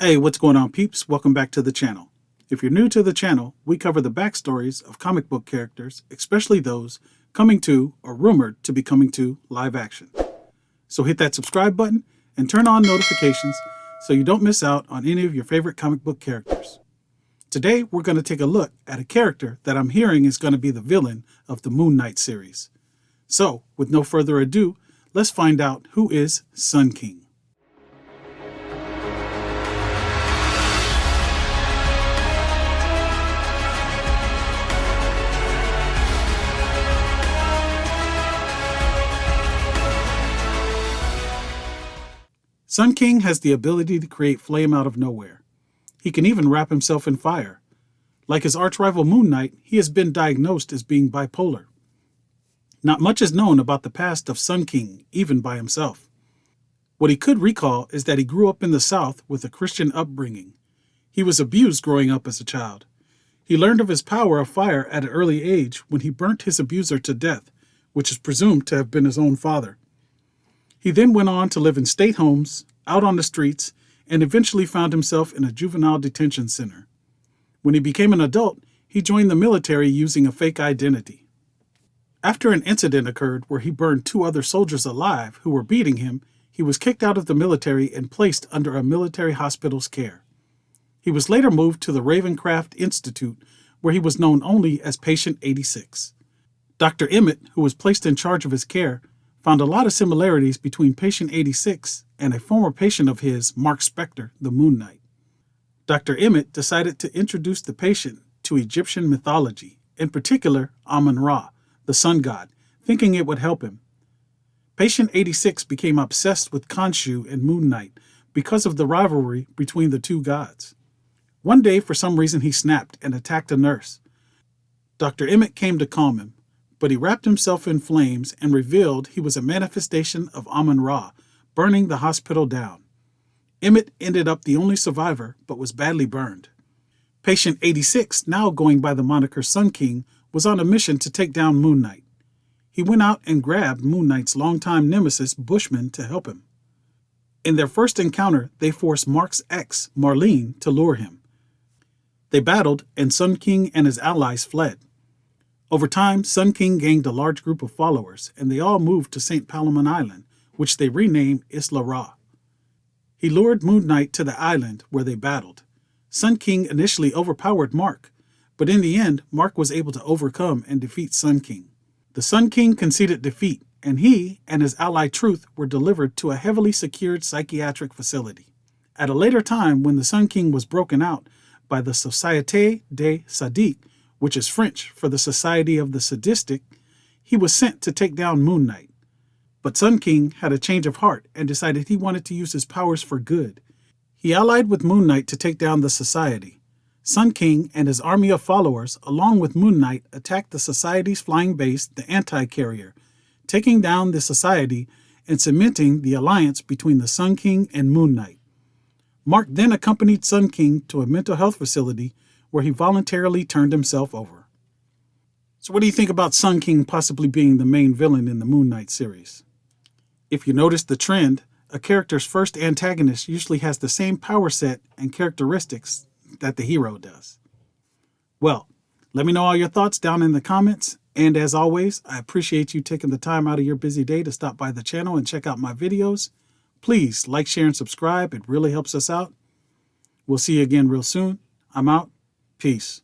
Hey, what's going on, peeps? Welcome back to the channel. If you're new to the channel, we cover the backstories of comic book characters, especially those coming to or rumored to be coming to live action. So hit that subscribe button and turn on notifications so you don't miss out on any of your favorite comic book characters. Today, we're going to take a look at a character that I'm hearing is going to be the villain of the Moon Knight series. So, with no further ado, let's find out who is Sun King. Sun King has the ability to create flame out of nowhere. He can even wrap himself in fire. Like his arch-rival Moon Knight, he has been diagnosed as being bipolar. Not much is known about the past of Sun King, even by himself. What he could recall is that he grew up in the South with a Christian upbringing. He was abused growing up as a child. He learned of his power of fire at an early age when he burnt his abuser to death, which is presumed to have been his own father. He then went on to live in state homes, out on the streets, and eventually found himself in a juvenile detention center. When he became an adult, he joined the military using a fake identity. After an incident occurred where he burned 2 other soldiers alive who were beating him, he was kicked out of the military and placed under a military hospital's care. He was later moved to the Ravencraft Institute, where he was known only as Patient 86. Dr. Emmett, who was placed in charge of his care, found a lot of similarities between Patient 86 and a former patient of his, Mark Spector, the Moon Knight. Dr. Emmett decided to introduce the patient to Egyptian mythology, in particular Amun-Ra, the sun god, thinking it would help him. Patient 86 became obsessed with Khonshu and Moon Knight because of the rivalry between the two gods. One day, for some reason, he snapped and attacked a nurse. Dr. Emmett came to calm him, but he wrapped himself in flames and revealed he was a manifestation of Amun-Ra, burning the hospital down. Emmett ended up the only survivor, but was badly burned. Patient 86, now going by the moniker Sun King, was on a mission to take down Moon Knight. He went out and grabbed Moon Knight's longtime nemesis, Bushman, to help him. In their first encounter, they forced Mark's ex, Marlene, to lure him. They battled, and Sun King and his allies fled. Over time, Sun King gained a large group of followers, and they all moved to St. Palamon Island, which they renamed Isla Ra. He lured Moon Knight to the island where they battled. Sun King initially overpowered Mark, but in the end, Mark was able to overcome and defeat Sun King. The Sun King conceded defeat, and he and his ally Truth were delivered to a heavily secured psychiatric facility. At a later time, when the Sun King was broken out by the Société des Sadiques, which is French for the Society of the Sadistic, he was sent to take down Moon Knight. But Sun King had a change of heart and decided he wanted to use his powers for good. He allied with Moon Knight to take down the Society. Sun King and his army of followers, along with Moon Knight, attacked the Society's flying base, the Anti-Carrier, taking down the Society and cementing the alliance between the Sun King and Moon Knight. Mark then accompanied Sun King to a mental health facility where he voluntarily turned himself over. So what do you think about Sun King possibly being the main villain in the Moon Knight series? If you notice the trend, a character's first antagonist usually has the same power set and characteristics that the hero does. Well, let me know all your thoughts down in the comments, and as always, I appreciate you taking the time out of your busy day to stop by the channel and check out my videos. Please like, share, and subscribe. It really helps us out. We'll see you again real soon. I'm out. Peace.